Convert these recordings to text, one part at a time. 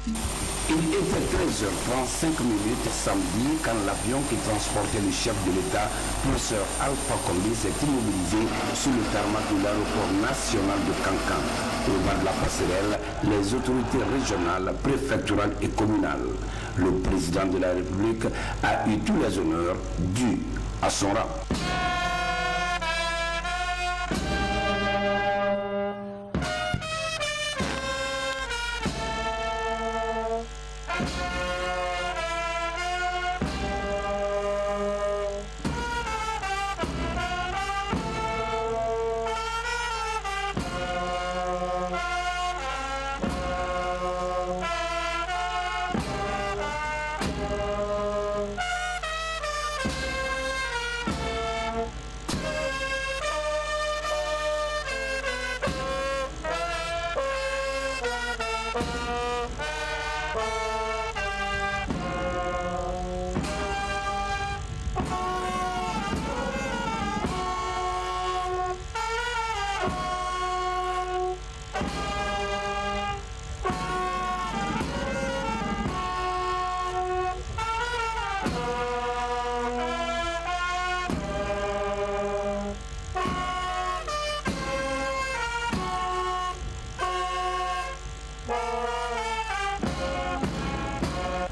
Il était 13h35 samedi quand l'avion qui transportait le chef de l'État, professeur Alpha Condé, s'est immobilisé sur le tarmac de l'aéroport national de Kankan. Au bas de la passerelle, les autorités régionales, préfectorales et communales. Le président de la République a eu tous les honneurs dus à son rang.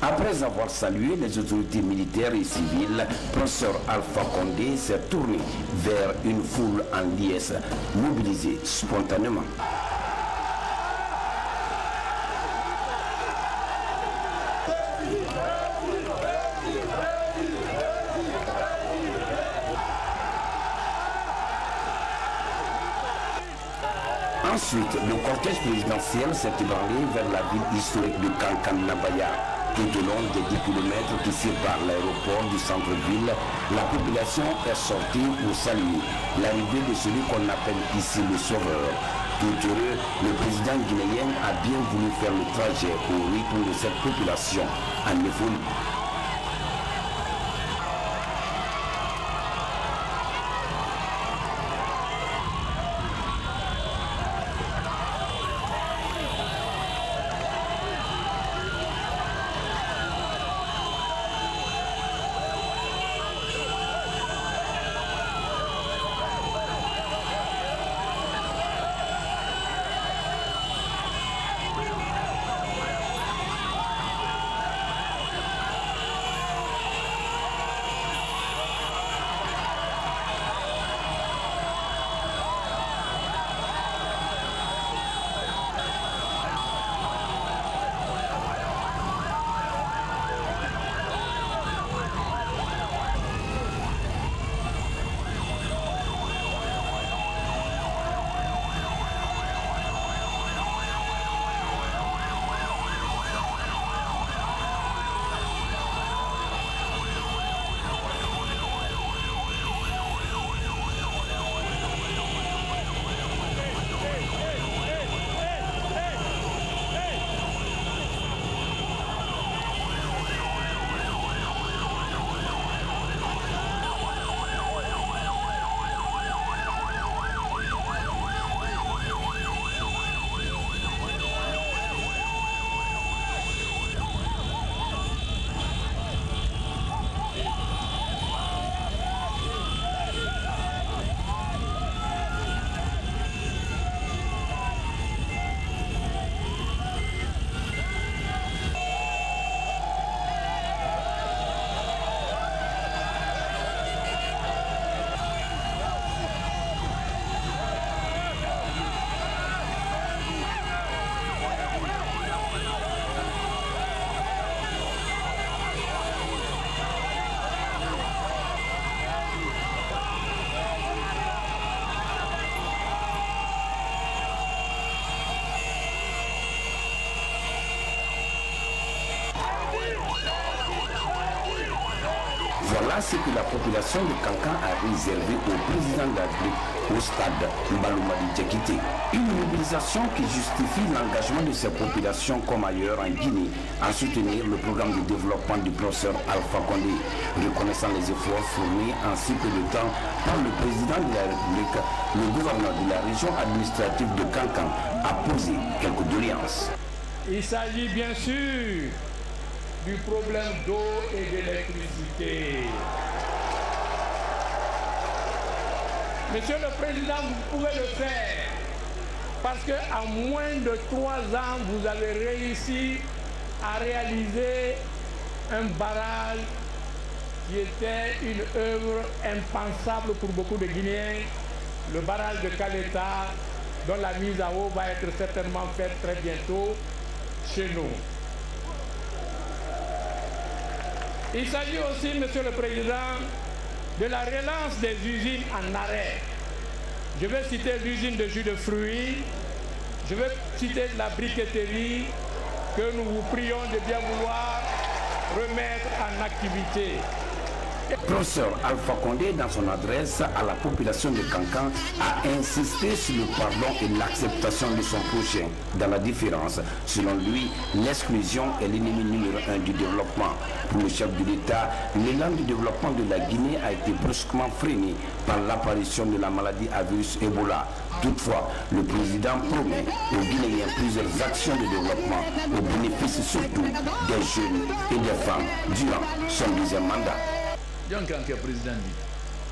Après avoir salué les autorités militaires et civiles, professeur Alpha Condé s'est tourné vers une foule en liesse, mobilisée spontanément. Ensuite, le cortège présidentiel s'est ébranlé vers la ville historique de Kankan-Nabaya. Tout au long des 10 km qui séparent l'aéroport du centre-ville, la population est sortie pour saluer l'arrivée de celui qu'on appelle ici le sauveur. Tout heureux, le président guinéen a bien voulu faire le trajet au rythme de cette population en euphorie. Voilà ce que la population de Kankan a réservé au président de la République au stade Mbaloumadi Djekité. Une mobilisation qui justifie l'engagement de ces populations comme ailleurs en Guinée à soutenir le programme de développement du professeur Alpha Condé, reconnaissant les efforts fournis en si peu de temps par le président de la République. Le gouverneur de la région administrative de Kankan a posé quelques doléances. Il s'agit bien sûr du problème d'eau et d'électricité. Monsieur le Président, vous pouvez le faire parce qu'en moins de 3 ans, vous avez réussi à réaliser un barrage qui était une œuvre impensable pour beaucoup de Guinéens, le barrage de Caleta, dont la mise à eau va être certainement faite très bientôt chez nous. Il s'agit aussi, Monsieur le Président, de la relance des usines en arrêt. Je vais citer l'usine de jus de fruits, je vais citer la briqueterie que nous vous prions de bien vouloir remettre en activité. Professeur Alpha Condé, dans son adresse à la population de Kankan, a insisté sur le pardon et l'acceptation de son prochain dans la différence. Selon lui, l'exclusion est l'ennemi numéro 1 du développement. Pour le chef de l'État, l'élan de développement de la Guinée a été brusquement freiné par l'apparition de la maladie à virus Ebola. Toutefois, le président promet aux Guinéens plusieurs actions de développement au bénéfice surtout des jeunes et des femmes durant son deuxième mandat. John Kanké président dit,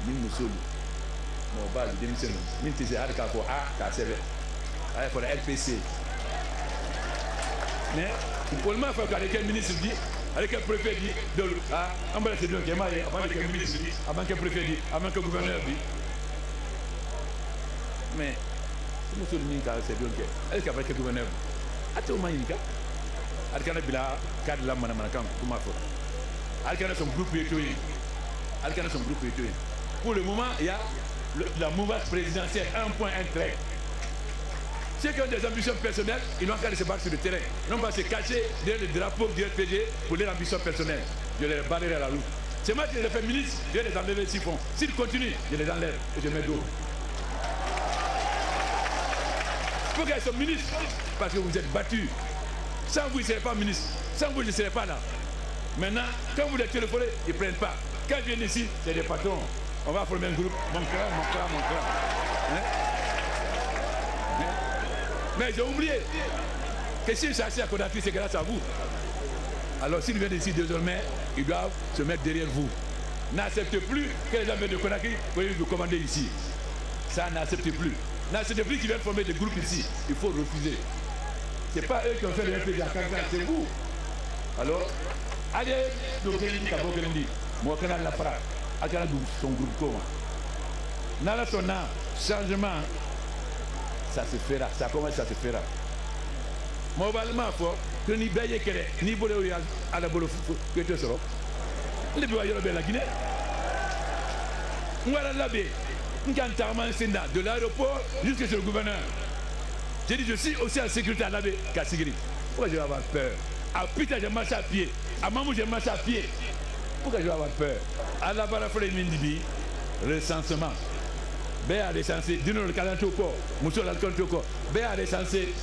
min musolu, mon bas de démission, min tise harika ko a ka sebe, ay pour RPC. Mais pour le moment, il faut que le ministre dit, avec le préfet dit, de ambassadeur qui est marié, avant que le ministre dit, avant que le préfet dit, avant que le gouverneur dit. Mais si monsieur le ministre c'est bien que, est-ce qu'après que le gouverneur, à-t-il au moins une cas, à-t-il qu'il a cadre la manamanakan, comment faire, à-t-il son groupe étoilé. Pour le moment, il y a la mouvance présidentielle, un point, un trait. Ceux qui ont des ambitions personnelles, ils n'ont qu'à se battre sur le terrain. Non pas se cacher derrière le drapeau du RPG pour leurs ambitions personnelles. Je les barrerai à la route. C'est moi qui les fais ministre, je vais les enlever s'ils font. S'ils continuent, je les enlève et je mets d'eau. Il faut qu'elles soient ministres parce que vous êtes battus. Sans vous, ils ne seraient pas ministres. Sans vous, ils ne seraient pas là. Maintenant, quand vous les téléphonez, ils ne prennent pas. Quand je viens ici, c'est des patrons. On va former un groupe. Mon clan. Hein? Mais j'ai oublié que s'ils sont assis à Conakry, c'est grâce à vous. Alors s'ils viennent ici désormais, ils doivent se mettre derrière vous. N'acceptez plus que les gens viennent de Conakry pour vous commander ici. Ça, n'acceptez plus. N'acceptez plus qu'ils viennent former des groupes ici. Il faut refuser. Ce n'est pas eux qui ont fait le RPG à Kankan, c'est vous. Alors, allez, donc, moi, quand on la frappe, à son groupe comment? Dans son changement, ça se fera. Ça commence, ça se fera. Moi, que ni baye kere, ni bolé à la bolo que tu seras. Les bois de la Guinée. Moi, la baie, de l'aéroport jusqu'à sur le gouverneur. J'ai dit, je suis aussi en sécurité à la baie, Kassigri. Pourquoi je vais avoir peur? À Pita, je marche à pied. À Mamou, je marche à pied. Pourquoi je vais avoir peur? À la Barafole Mindibi, recensement. Béa a recensé, dis-nous le calendrier au corps, Moussol a le calendrier au corps. Béa a recensé,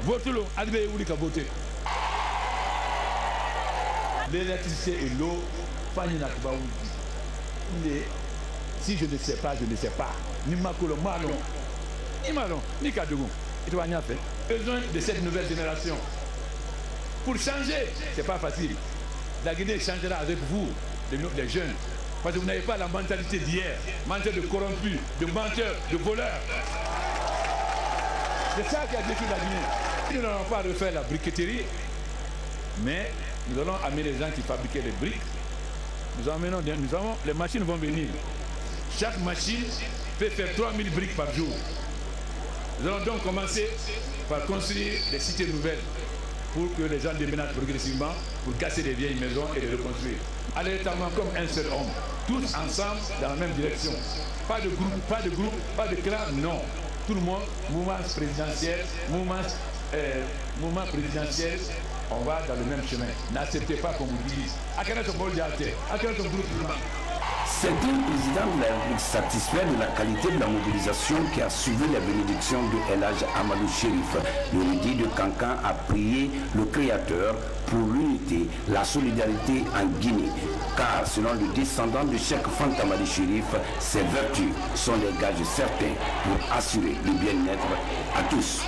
vote-le, Adibé Oulika voter. L'électricité et l'eau, Fanny n'a pas oublié. Si je ne sais pas, je ne sais pas. Ni Makolo, Malon, ni Malon, ni Kadougou. Et tu vas rien faire. Besoin de cette nouvelle génération. Pour changer, ce n'est pas facile. La Guinée changera avec vous, les jeunes. Parce que vous n'avez pas la mentalité d'hier, mentalité de corrompus, de menteurs, de voleurs. C'est ça qui a détruit la Guinée. Nous n'allons pas refaire la briqueterie, mais nous allons amener les gens qui fabriquaient les briques. Les machines vont venir. Chaque machine peut faire 3000 briques par jour. Nous allons donc commencer par construire des cités nouvelles pour que les gens déménagent progressivement, pour casser les vieilles maisons et les reconstruire. Allègrement comme un seul homme, tous ensemble dans la même direction. Pas de groupe, pas de clan, non. Tout le monde, mouvement présidentiel, on va dans le même chemin. N'acceptez pas qu'on vous dise. C'est un président de la République satisfait de la qualité de la mobilisation qui a suivi la bénédiction de El Hadj Amadou Chérif. L'unité de Kankan a prié le Créateur pour l'unité, la solidarité en Guinée. Car selon le descendant de Cheikh Fanta Madi Chérif, ses vertus sont des gages certains pour assurer le bien-être à tous.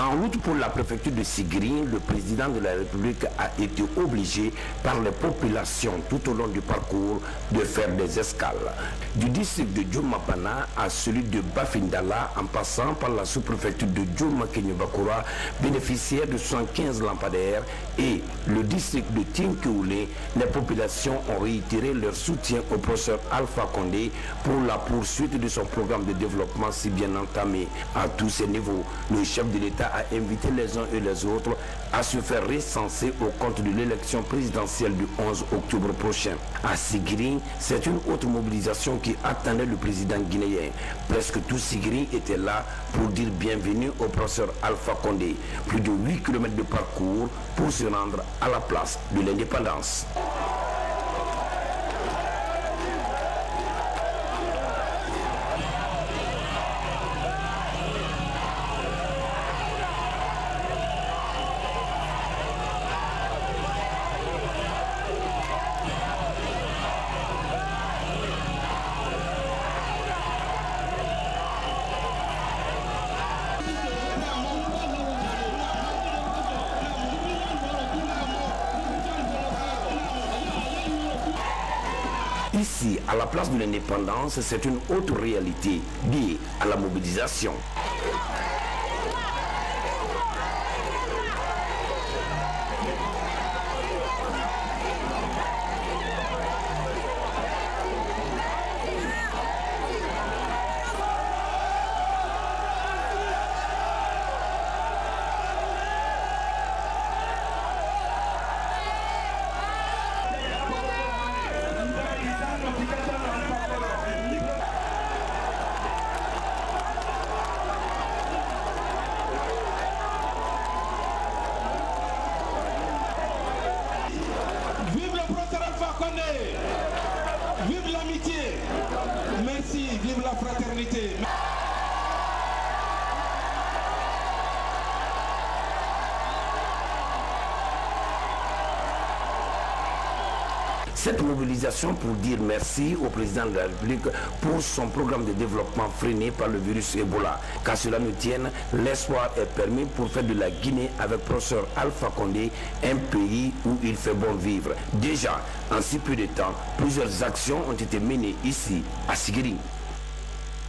En route pour la préfecture de Sigiri, le président de la République a été obligé par les populations tout au long du parcours de faire des escales. Du district de Djomapana à celui de Bafindala, en passant par la sous-préfecture de Djoma-Kenyobakura, bénéficiaire de 75 lampadaires, et le district de Tinkoulé, les populations ont réitéré leur soutien au professeur Alpha Condé pour la poursuite de son programme de développement si bien entamé. À tous ces niveaux, le chef de l'État a invité les uns et les autres à se faire recenser au compte de l'élection présidentielle du 11 octobre prochain. À Sigiri, c'est une autre mobilisation qui attendait le président guinéen. Presque tout Sigiri était là pour dire bienvenue au professeur Alpha Condé. Plus de 8 km de parcours pour se rendre à la place de l'indépendance. Ici, à la place de l'indépendance, c'est une autre réalité liée à la mobilisation. Vive l'amitié, merci, vive la fraternité. Cette mobilisation pour dire merci au président de la République pour son programme de développement freiné par le virus Ebola. Qu'à cela ne tienne, l'espoir est permis pour faire de la Guinée avec professeur Alpha Condé un pays où il fait bon vivre. Déjà, en si peu de temps, plusieurs actions ont été menées ici, à Sigiri.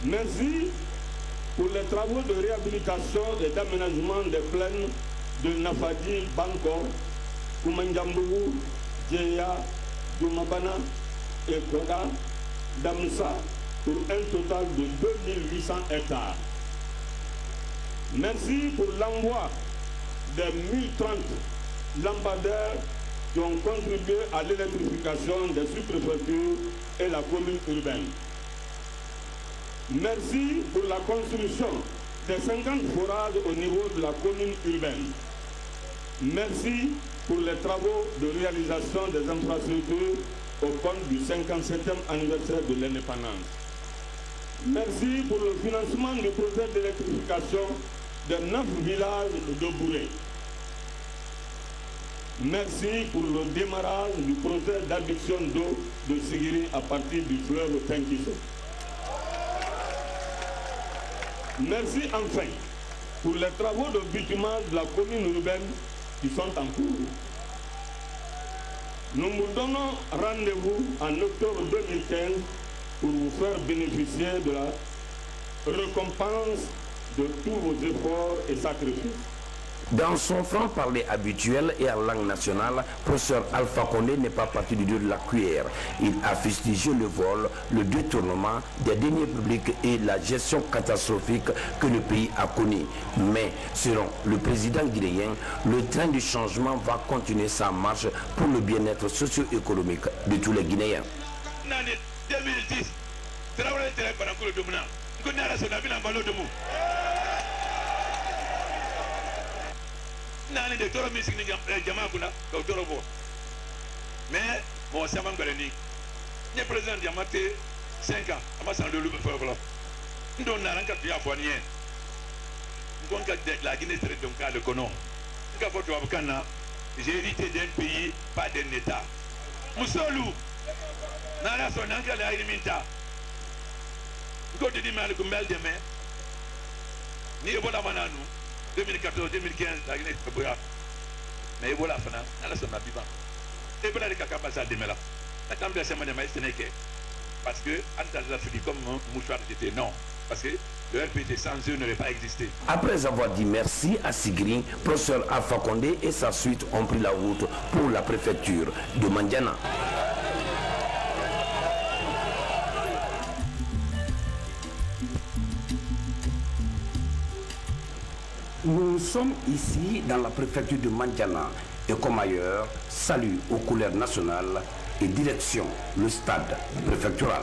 Merci pour les travaux de réhabilitation et d'aménagement des plaines de Nafadi, Banko, Koumanjambougou, Djeya, Djomapana et Koga, Damsa, pour un total de 2800 hectares. Merci pour l'envoi des 1030 lampadaires qui ont contribué à l'électrification des sous-préfectures et la commune urbaine. Merci pour la construction des 50 forages au niveau de la commune urbaine. Merci pour les travaux de réalisation des infrastructures au compte du 57e anniversaire de l'indépendance. Merci pour le financement du projet d'électrification des 9 villages de Bouré. Merci pour le démarrage du projet d'adduction d'eau de Sigiri à partir du fleuve Tenkiso. Merci enfin pour les travaux de bitumage de la commune urbaine qui sont en cours. Nous vous donnons rendez-vous en octobre 2015 pour vous faire bénéficier de la récompense de tous vos efforts et sacrifices. Dans son franc-parler habituel et en langue nationale, professeur Alpha Condé n'est pas parti du dos de la cuillère. Il a fustigé le vol, le détournement des deniers publics et la gestion catastrophique que le pays a connue. Mais selon le président guinéen, le train du changement va continuer sa marche pour le bien-être socio-économique de tous les Guinéens. 2010, nani de toro mi signi jama kuna ko toro bo mais bon ça m'a ni ni président diamate 5 ans amasa de lube folo ndo na ranka tu ya bonien ngonka de la Guinée très donc le kono nga foto abukana j'ai hérité d'un pays pas d'un état musolu na la son anka la iliminta ko de di mal ko mel demain ni ebola mananu 2014, 2015, la Guinée est boya. Mais voilà, fana, ala sama biba. Et voilà les caca passent à démêler. La campagne c'est moi de maïs sénégalais. Parce que Antal l'Afrique comme mouchoir j'étais non. Parce que le RPT sans eux n'aurait pas existé. Après avoir dit merci à Sigri, professeur Alpha Condé et sa suite ont pris la route pour la préfecture de Mandiana. Nous sommes ici dans la préfecture de Mandiana et comme ailleurs, salut aux couleurs nationales et direction le stade préfectoral.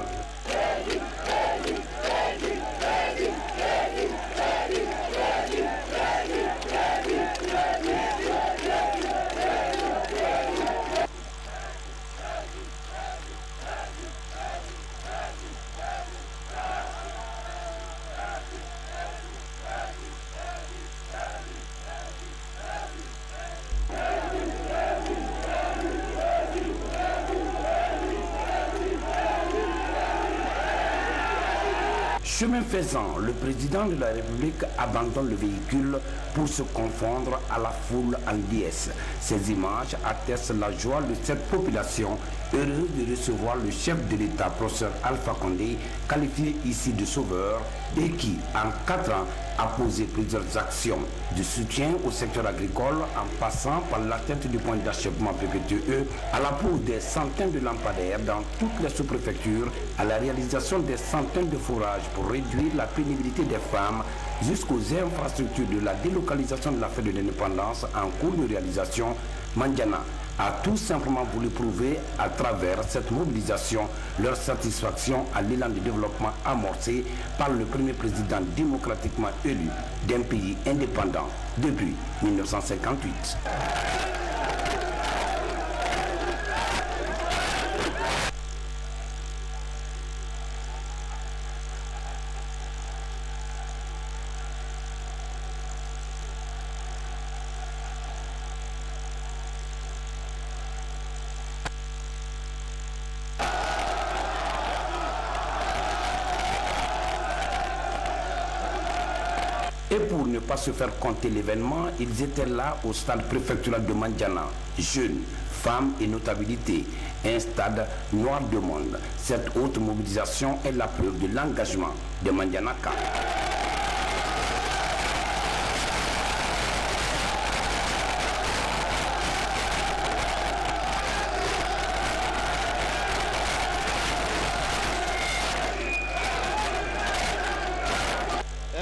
Chemin faisant, le président de la République abandonne le véhicule pour se confondre à la foule en liesse. Ces images attestent la joie de cette population heureuse de recevoir le chef de l'État, professeur Alpha Condé, qualifié ici de sauveur et qui, en 4 ans, a posé plusieurs actions de soutien au secteur agricole en passant par l'atteinte du point d'achèvement PPTE à la pose des centaines de lampadaires dans toutes les sous-préfectures, à la réalisation des centaines de fourrages pour réduire la pénibilité des femmes jusqu'aux infrastructures de la délocalisation de la fête de l'indépendance en cours de réalisation. Mandiana a tout simplement voulu prouver à travers cette mobilisation leur satisfaction à l'élan de développement amorcé par le premier président démocratiquement élu d'un pays indépendant depuis 1958. Et pour ne pas se faire compter l'événement, ils étaient là au stade préfectoral de Mandiana. Jeunes, femmes et notabilité. Un stade noir de monde. Cette haute mobilisation est la preuve de l'engagement de Mandianaka.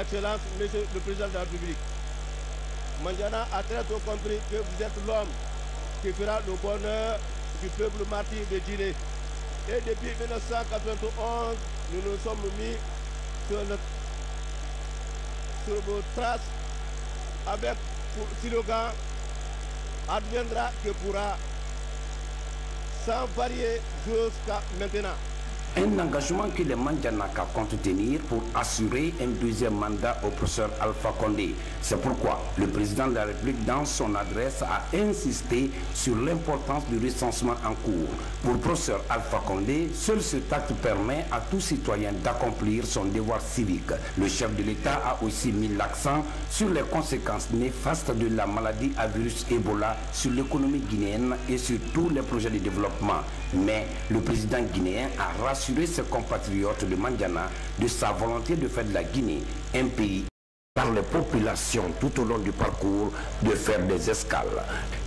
Excellence, Monsieur le Président de la République, Mandiana a très tôt compris que vous êtes l'homme qui fera le bonheur du peuple martyr de Guinée. Et depuis 1991, nous nous sommes mis sur vos traces avec pour slogan « Adviendra que pourra » sans varier jusqu'à maintenant. Un engagement que les Mandianaka comptent tenir pour assurer un deuxième mandat au professeur Alpha Condé. C'est pourquoi le président de la République, dans son adresse, a insisté sur l'importance du recensement en cours. Pour le professeur Alpha Condé, seul cet acte permet à tout citoyen d'accomplir son devoir civique. Le chef de l'État a aussi mis l'accent sur les conséquences néfastes de la maladie à virus Ebola sur l'économie guinéenne et sur tous les projets de développement. Mais le président guinéen a rassuré ses compatriotes de Mandiana de sa volonté de faire de la Guinée un pays par les populations tout au long du parcours de faire des escales.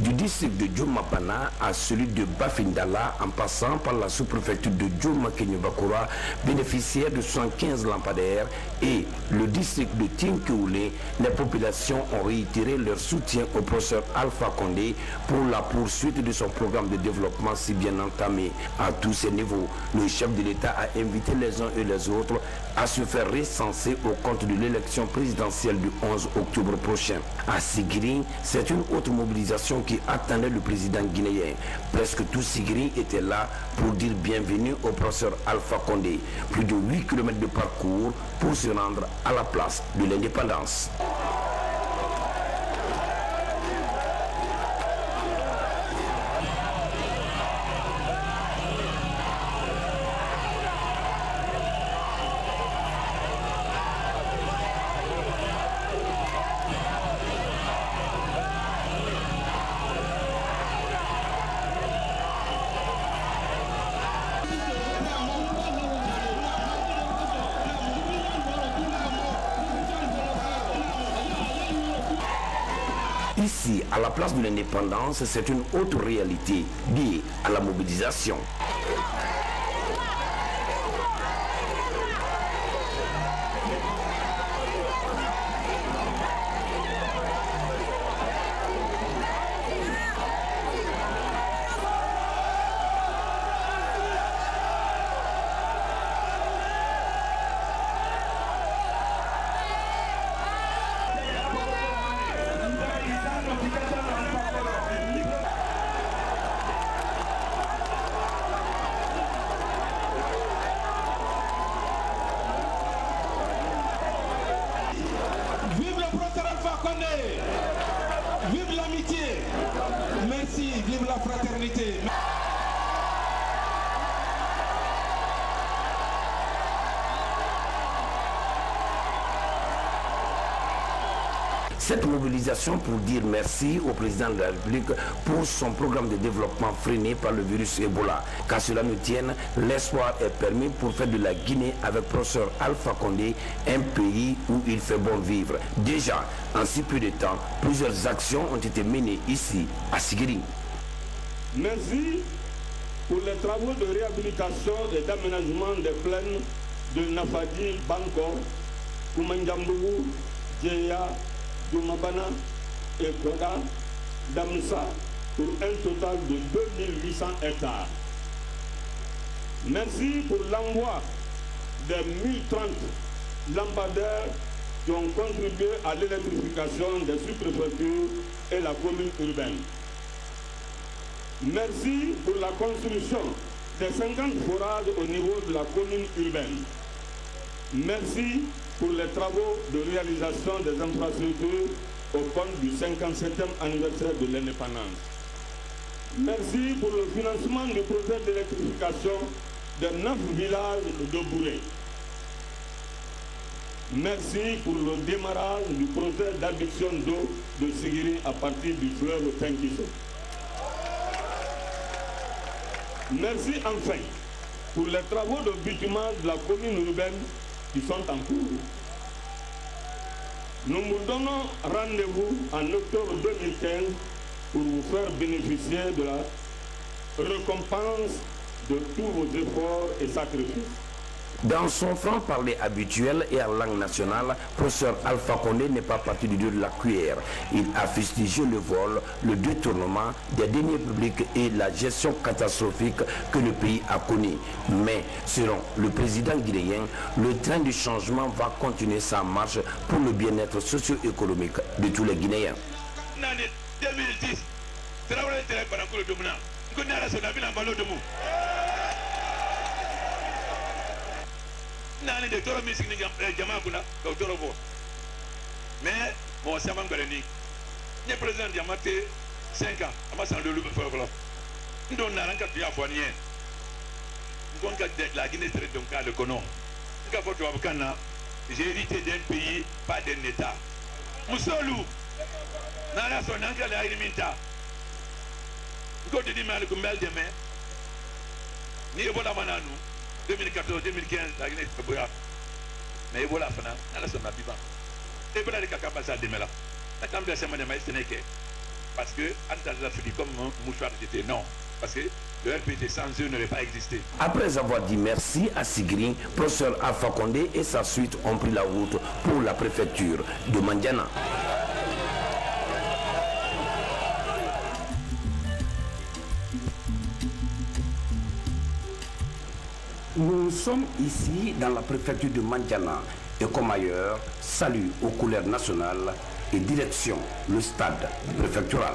Du district de Djoumapana à celui de Bafindala en passant par la sous-préfecture de Djouma-Kenyubakura, bénéficiaire de 75 lampadaires, et le district de Tinkoulé, les populations ont réitéré leur soutien au professeur Alpha Condé pour la poursuite de son programme de développement si bien entamé. À tous ces niveaux, le chef de l'État a invité les uns et les autres à se faire recenser au compte de l'élection présidentielle du 11 octobre prochain. À Sigiri, c'est une autre mobilisation qui attendait le président guinéen. Presque tout Sigiri était là pour dire bienvenue au professeur Alpha Condé. Plus de 8 km de parcours pour se rendre à la place de l'indépendance. Ici, à la place de l'indépendance, c'est une autre réalité liée à la mobilisation. Vive l'amitié. Merci, vive la fraternité. Cette mobilisation pour dire merci au président de la République pour son programme de développement freiné par le virus Ebola. Qu'à cela nous tienne, l'espoir est permis pour faire de la Guinée avec professeur Alpha Condé un pays où il fait bon vivre. Déjà, en si peu de temps, plusieurs actions ont été menées ici, à Sigiri. Merci pour les travaux de réhabilitation et d'aménagement des plaines de Nafadi, Bangkok, Koumanjambougou, Djeya, Doumabana et Koda, Damsa, pour un total de 2800 hectares. Merci pour l'envoi des 1030 lampadaires qui ont contribué à l'électrification des sous-préfectures et la commune urbaine. Merci pour la construction des 50 forages au niveau de la commune urbaine. Merci pour les travaux de réalisation des infrastructures au compte du 57e anniversaire de l'indépendance. Merci pour le financement du projet d'électrification des 9 villages de Bouré. Merci pour le démarrage du projet d'adduction d'eau de Sigiri à partir du fleuve Tenkiso. Merci enfin pour les travaux de bitumage de la commune urbaine qui sont en cours. Nous vous donnons rendez-vous en octobre 2015 pour vous faire bénéficier de la récompense de tous vos efforts et sacrifices. Dans son franc-parler habituel et en langue nationale, professeur Alpha Condé n'est pas parti du dos de la cuillère. Il a fustigé le vol, le détournement des deniers publics et la gestion catastrophique que le pays a connue. Mais selon le président guinéen, le train du changement va continuer sa marche pour le bien-être socio-économique de tous les Guinéens. 2010, nani de toro mi signi jama kuna do toro bo mais bon ça m'a ngani ni président diamate 5 ans ama san lolu fo fo ndo na ranka ya fo nie ngon ka de la Guinée très donc le kono ka photo abkana j'ai hérité d'un pays pas d'un état musolu na la son anka la iliminta ko de di mal ko mbel de mais ni ebola mananu 2014-2015, la Guinée est très mais voilà, la son habitant. Et voilà les cacabassas de Mela. La campagne de Mela, ce n'est que. Parce que, en Afrique, comme mouchoir, j'étais non. Parce que le RPT sans eux n'aurait pas existé. Après avoir dit merci à Sigiri, professeur Alpha Condé et sa suite ont pris la route pour la préfecture de Mandiana. Nous sommes ici dans la préfecture de Mandiana et comme ailleurs, salut aux couleurs nationales et direction le stade préfectoral.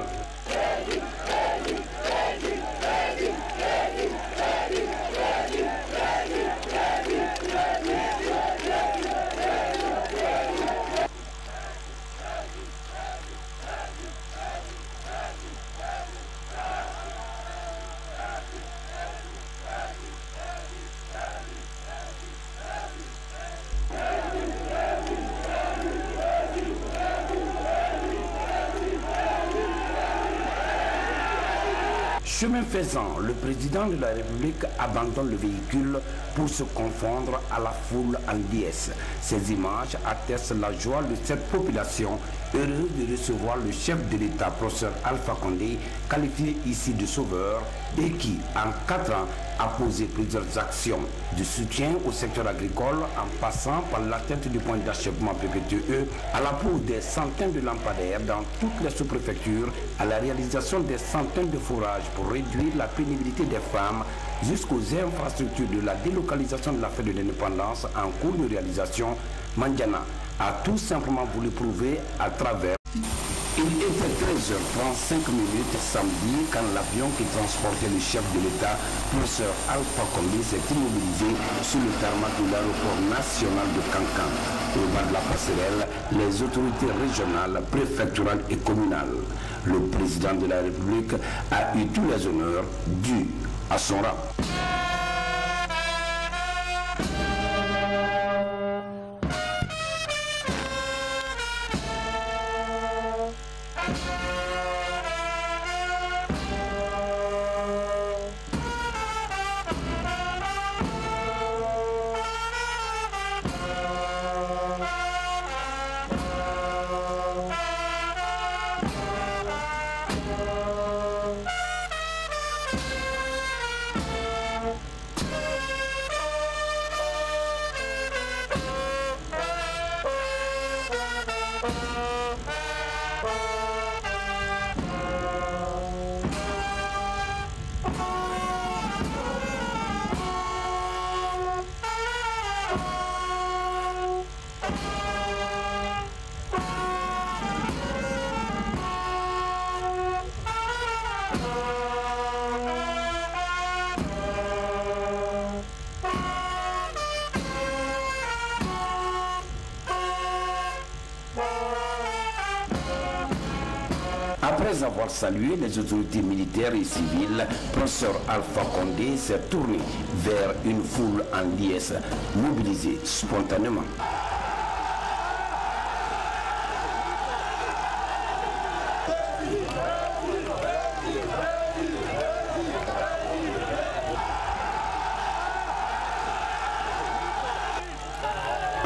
Chemin faisant, le président de la République abandonne le véhicule pour se confondre à la foule en liesse. Ces images attestent la joie de cette population heureux de recevoir le chef de l'État, professeur Alpha Condé, qualifié ici de sauveur et qui, en 4 ans, a posé plusieurs actions de soutien au secteur agricole en passant par l'atteinte du point d'achèvement PPTE à la pose des centaines de lampadaires dans toutes les sous-préfectures, à la réalisation des centaines de forages pour réduire la pénibilité des femmes, jusqu'aux infrastructures de la délocalisation de la fête de l'indépendance en cours de réalisation. Mandiana a tout simplement voulu prouver à travers. Il était 13h35 samedi quand l'avion qui transportait le chef de l'État, professeur Alpha Condé, s'est immobilisé sur le tarmac de l'aéroport national de Kankan. Au bas de la passerelle, les autorités régionales, préfectorales et communales. Le président de la République a eu tous les honneurs dus à son rang. Après avoir salué les autorités militaires et civiles, professeur Alpha Condé s'est tourné vers une foule en liesse, mobilisée spontanément.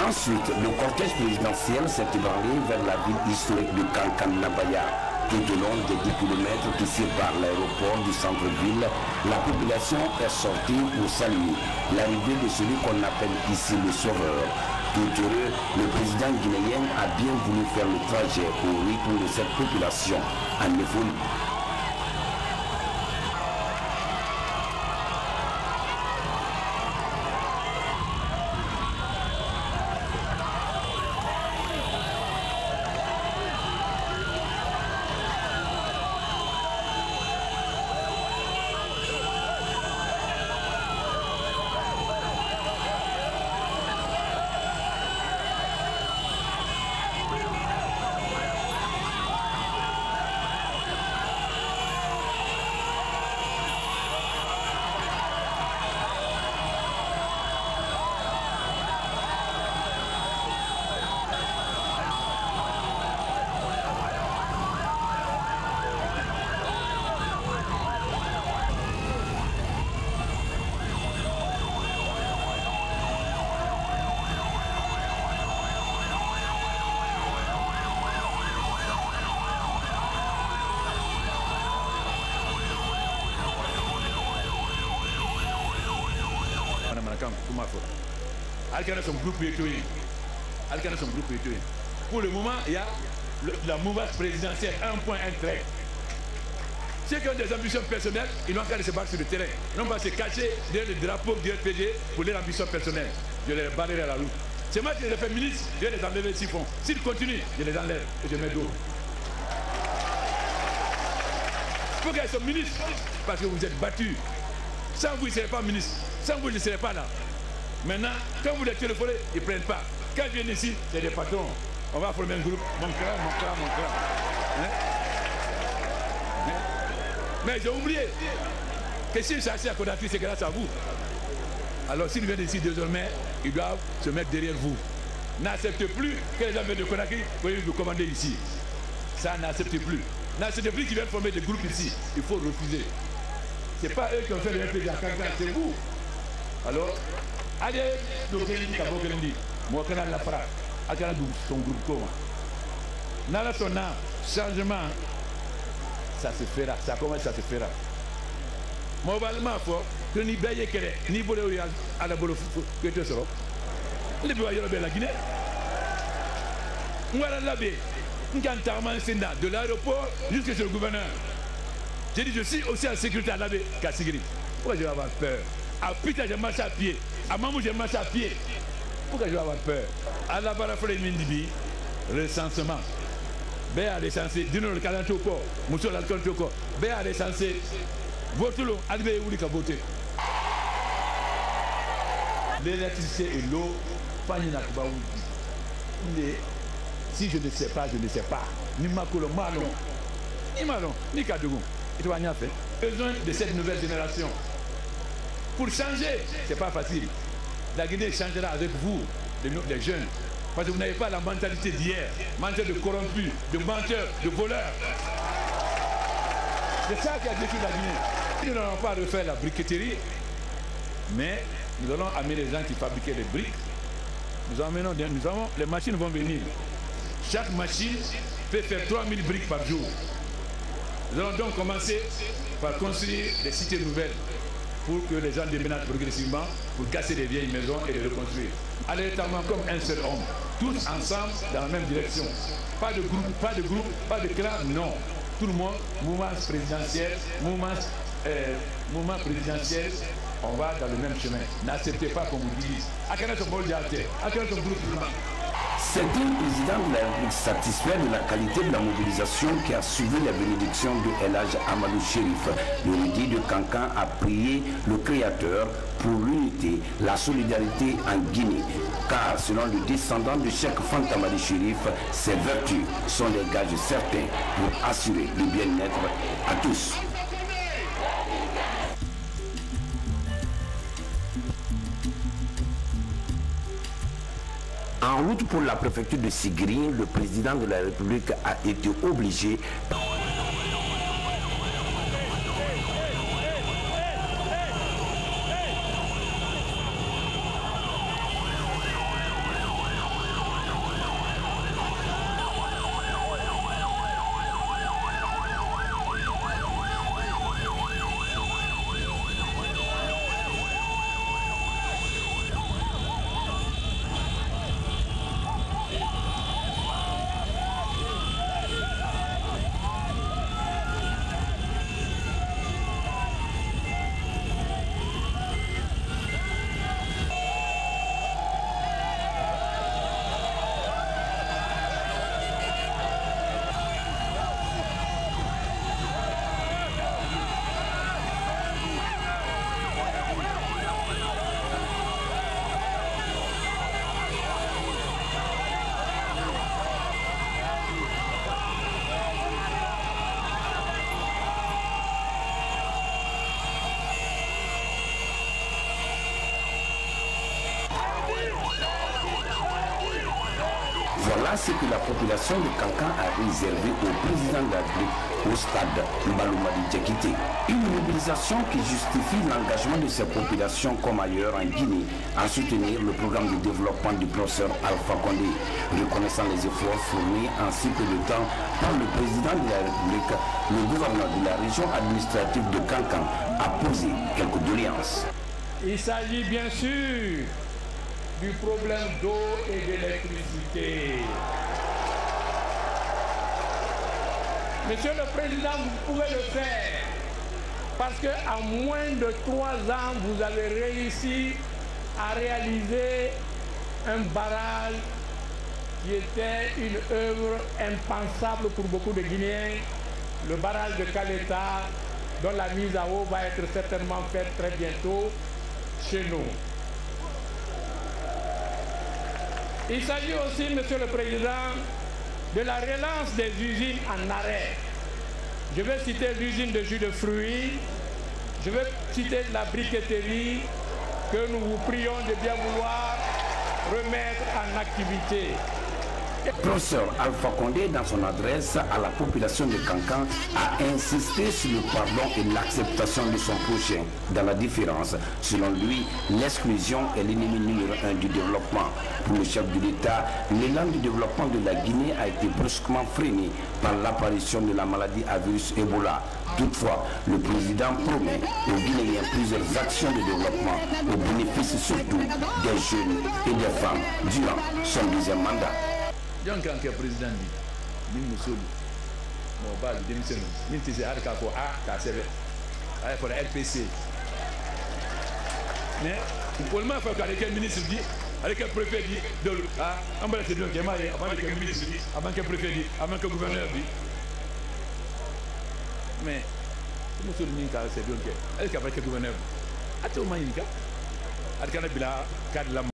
Ensuite, le cortège présidentiel s'est ébranlé vers la ville historique de Kankan-Nabaya. Tout au long des 10 km qui séparent l'aéroport du centre-ville, la population est sortie pour saluer l'arrivée de celui qu'on appelle ici le sauveur. Tout heureux, le président guinéen a bien voulu faire le trajet au rythme de cette population en euphorie. Pour le moment, il y a la mouvance présidentielle, un point, un trait. Ceux qui ont des ambitions personnelles, ils n'ont qu'à se battre sur le terrain. Non pas se cacher derrière le drapeau du RPG pour leurs ambitions personnelles. Je les barrerai à la route. C'est moi qui les ai fait ministre, je vais les enlever s'ils font. S'ils continuent, je les enlève et je mets d'autres. Il faut qu'ils soient ministres parce que vous êtes battus. Sans vous, ils ne seraient pas ministres. Sans vous, ils ne seraient pas là. Maintenant, quand vous les téléphonez, ils ne prennent pas. Quand ils viennent ici, c'est des patrons. On va former un groupe. Mon clan, mon clan, mon clan. Hein? Mais j'ai oublié que si je suis à Conakry, c'est grâce à vous. Alors s'ils viennent ici désormais, ils doivent se mettre derrière vous. N'acceptez plus que les gens viennent de Conakry, vous commander ici. Ça, n'acceptez plus. N'acceptez plus qu'ils viennent former des groupes ici. Il faut refuser. Ce n'est pas eux qui ont fait le RPG à Kankan, c'est vous. Alors, allez, donc je dis qu'à vous, moi, quand on la frappe, à son groupe comment Nala son âme, changement, ça se fera. Ça commence, ça se fera. Mobalement fort, que ni baye kere, ni bolo à la bolo que tu seras. Les voyageurs de la Guinée. Moi, la baie, de l'aéroport jusqu'à ce gouverneur. J'ai dit, je suis aussi en sécurité à la baie, Kassigiri. Pourquoi je vais avoir peur? À Pita, j'ai marché à pied. À Mamou, j'ai marché à pied. Pourquoi je vais avoir peur? À la Barafole Mindibi, recensement. Béa recensé, dis-nous le calendrier au corps, Moussou l'alcool au corps. Béa recensé, vote-le, arrivez où il a voté. L'électricité et l'eau, si je ne sais pas, je ne sais pas. Ni Makolo, Malon, ni Malon, ni Kadougou. Et tu vas rien faire. Besoin de cette nouvelle génération. Pour changer, ce n'est pas facile. La Guinée changera avec vous, les jeunes. Parce que vous n'avez pas la mentalité d'hier. Mentalité de corrompus, de menteurs, de voleurs. C'est ça qui a détruit la Guinée. Nous n'allons pas refaire la briqueterie, mais nous allons amener les gens qui fabriquaient des briques. Les machines vont venir. Chaque machine peut faire 3000 briques par jour. Nous allons donc commencer par construire des cités nouvelles pour que les gens déménagent progressivement, pour casser les vieilles maisons et les reconstruire. Allègrement comme un seul homme, tous ensemble dans la même direction. Pas de groupe, pas de clan, non. Tout le monde, mouvement présidentiel, mouvement présidentiel, on va dans le même chemin. N'acceptez pas qu'on vous dise. C'est un président de la République satisfait de la qualité de la mobilisation qui a suivi la bénédiction de El Hadj Amadou Chérif. L'unité de Kankan a prié le Créateur pour l'unité, la solidarité en Guinée. Car selon le descendant de Cheikh Fanta Madi Chérif, ces vertus sont des gages certains pour assurer le bien-être à tous. En route pour la préfecture de Sigiri, le président de la République a été obligé Voilà ce que la population de Kankan a réservé au président de la République au stade Mbaloumadi Diakité. Une mobilisation qui justifie l'engagement de ces populations comme ailleurs en Guinée à soutenir le programme de développement du professeur Alpha Condé, reconnaissant les efforts fournis ainsi que le temps par le président de la République. Le gouverneur de la région administrative de Kankan a posé quelques doléances. Il s'agit bien sûr du problème d'eau et d'électricité. Monsieur le Président, vous pouvez le faire parce qu'en moins de 3 ans, vous avez réussi à réaliser un barrage qui était une œuvre impensable pour beaucoup de Guinéens, le barrage de Caleta, dont la mise à eau va être certainement faite très bientôt chez nous. Il s'agit aussi, Monsieur le Président, de la relance des usines en arrêt. Je vais citer l'usine de jus de fruits, je vais citer la briqueterie que nous vous prions de bien vouloir remettre en activité. Professeur Alpha Condé, dans son adresse à la population de Kankan, a insisté sur le pardon et l'acceptation de son prochain dans la différence. Selon lui, l'exclusion est l'ennemi numéro 1 du développement. Pour le chef de l'État, l'élan du développement de la Guinée a été brusquement freiné par l'apparition de la maladie à virus Ebola. Toutefois, le président promet aux Guinéens plusieurs actions de développement au bénéfice surtout des jeunes et des femmes durant son deuxième mandat. John Kanké président dit, ni Moussoli, mon bas de démission, ni Tizé Arkako A, KCB, pour la RPC. Mais, pour le moment, il faut qu'avec quel ministre dit, avec quel préfet dit, on va laisser donc, avant que le ministre dit, avant que le préfet dit, avant que le gouverneur dit. Mais, Moussoli Ninka, c'est donc, avec le gouverneur, à tout moment, il y a un cadre